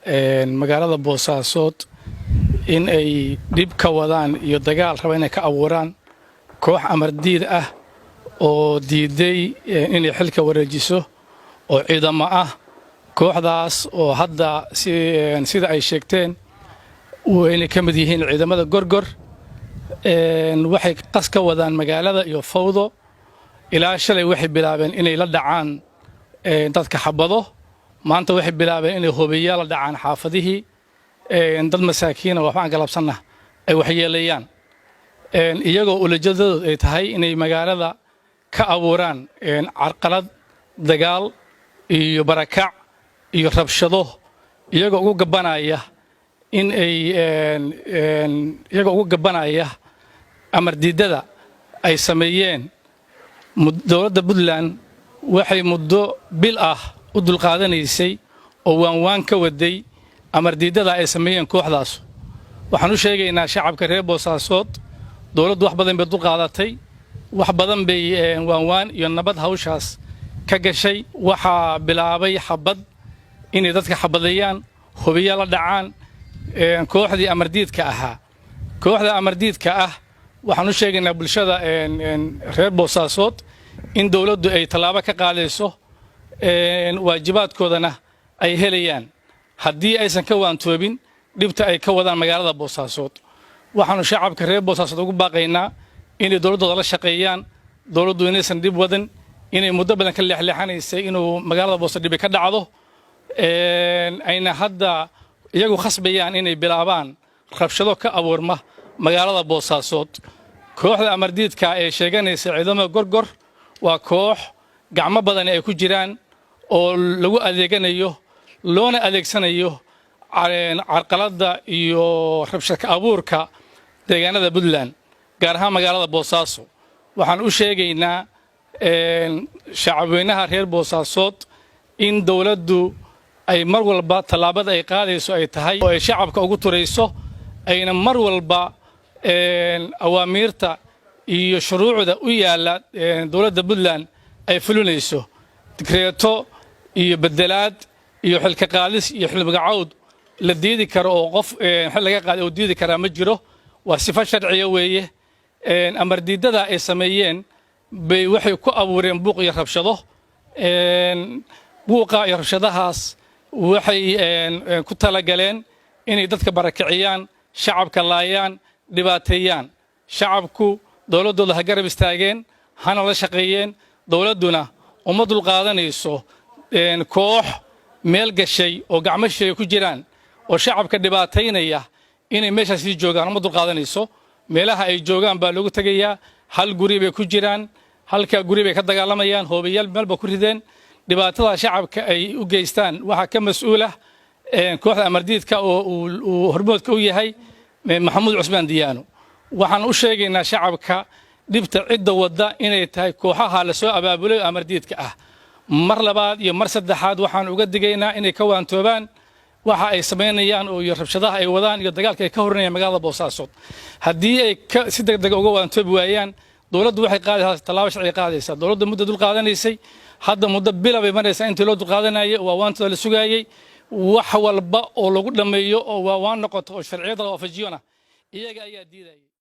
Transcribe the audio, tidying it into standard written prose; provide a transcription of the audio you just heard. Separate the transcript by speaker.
Speaker 1: magaalada Boosaasood in ay dib ka wadaan iyo dagaal raba inay ka abuuraan koox amardiid ah oo diiday inay xilka wareejiso oo ciidamo ah kooxdaas oo hadda sida ay sheegteen inay ka mid yihiin ciidamada gorgor waxay qas ka wadaan magaalada iyo fawdo ilaa shalay waxay bilaabeen inay la dhacaan dadka xabado maanta waxay bilaabeen inay hubiyaal la dhacaan xaafadihii dad masaakiin oo waxaan galabsanna ay waxyeelayaan iyagoo ujeedadoodu ay tahay inay magaalada ka abuuraan carqalad dagaal iyo barakac iyo rabshado iyagoo ugu gabanaya in ay iyagoo ugu gabanaya amar diidada ay sameeyeen dowladda Puntland waxay muddo bil ah u dulqaadanaysay oo waan ka waday amar diidada ay sameeyeen kooxdaas waxaan u sheegaynaa shacabka reer Boosaasood dowladdu wax badan bay dulqaadatay wax badan bay waan iyo nabad hawshaas ka gashay waxa bilaabay xabad inay dadka xabadayaan hubiya la dhacaan kooxdii amar diidka ahaa kooxda amar diidka ah waxaan u sheegaynaa bulshada reer Boosaasood in dowladdu ay talaabo ka qaadayso waajibaadkoodana ay helayaan haddii aysan ka waantoobin dhibta ay ka wadaan magaalada Boosaasood waxaanu shacabka reer Boosaasood ugu baaqaynaa inay dowladooda la shaqeeyaan dowladdu inaysan dib wadan inay muddo badan ka leexleexanaysay inuu magaalada Boosaasood dib ka dhacdo ayna hadda iyagu khasbayaan inay bilaabaan rabshado ka abuurma magaalada Boosaasood kooxda amar diidka ee sheeganaysa ciidamada gorgor waa koox gacmo badan ay ku jiraan oo lagu adeeganayo loona adeegsanayo carqaladda iyo rabshadka abuurka deegaanada Puntland gaar ahaan magaalada Boosaaso waxaan u sheegaynaa shacabweynaha reer Boosaasood in dowladdu ay mar walba talaabada ay qaadayso ay tahay oo ay shacabka ugu turayso ayna mar walba awaamiirta iyo shuruucda u yaala dowladda Puntland ay fulinayso tikreeto iyo bedelaad iyo xilka qaadis iyo xil magacawd la diidi karo oo qof xil laga qaado oo diidi kara ma jiro waa sifo sharciye weeye amar diidada ay sameeyeen bay waxay ku abuureen buuq iyo rabshado buuqa iyo rabshadahaas waxay ku talagaleen inay dadka barakiciyaan shacabka laayaan dhibaateeyaan shacabku dowladooda ha garab istaageen hana la shaqeeyeen dowladuna uma dulqaadanayso koox meel gashay oo gacmo shay ku jiraan oo shacabka dhibaateynaya inay meeshaas sii joogaan uma dulqaadanayso meelaha ay joogaan baa lagu tagayaa hal guri bay ku jiraan halka guri bay ka dagaalamayaan hoobayaal meelba ku rideen dhibaatada shacabka ay u geystaan waxa ka mas'uula kooxda amar diidka oo uu hormoodka u yahay maxamuud cusmaan diyaano waxaan u sheegaynaa shacabka dhibta cidda wadda inay tahay kooxaha la soo abaabulay amar diidka ah mar labaad iyo mar saddexaad waxaan uga digaynaa inay ka waantoobaan waxa ay sameynayaan oo iyo rabshadaha ay wadaan iyo dagaalka ay ka horinayaan magaalada Boosaasood haddii ay si degdeg uga waantoobi waayaan dowladdu waxay qaadaysaa talaabo sharci qaadaysaa dowladdu muddo dul qaadanaysay hadda muddo bila bay maraysaa intii loo dul qaadanayay waa waantada la sugayay wax walba oo lagu dhameeyo oo waa noqoto oo sharciyada la waafajiyona iyaga ayaa diidayay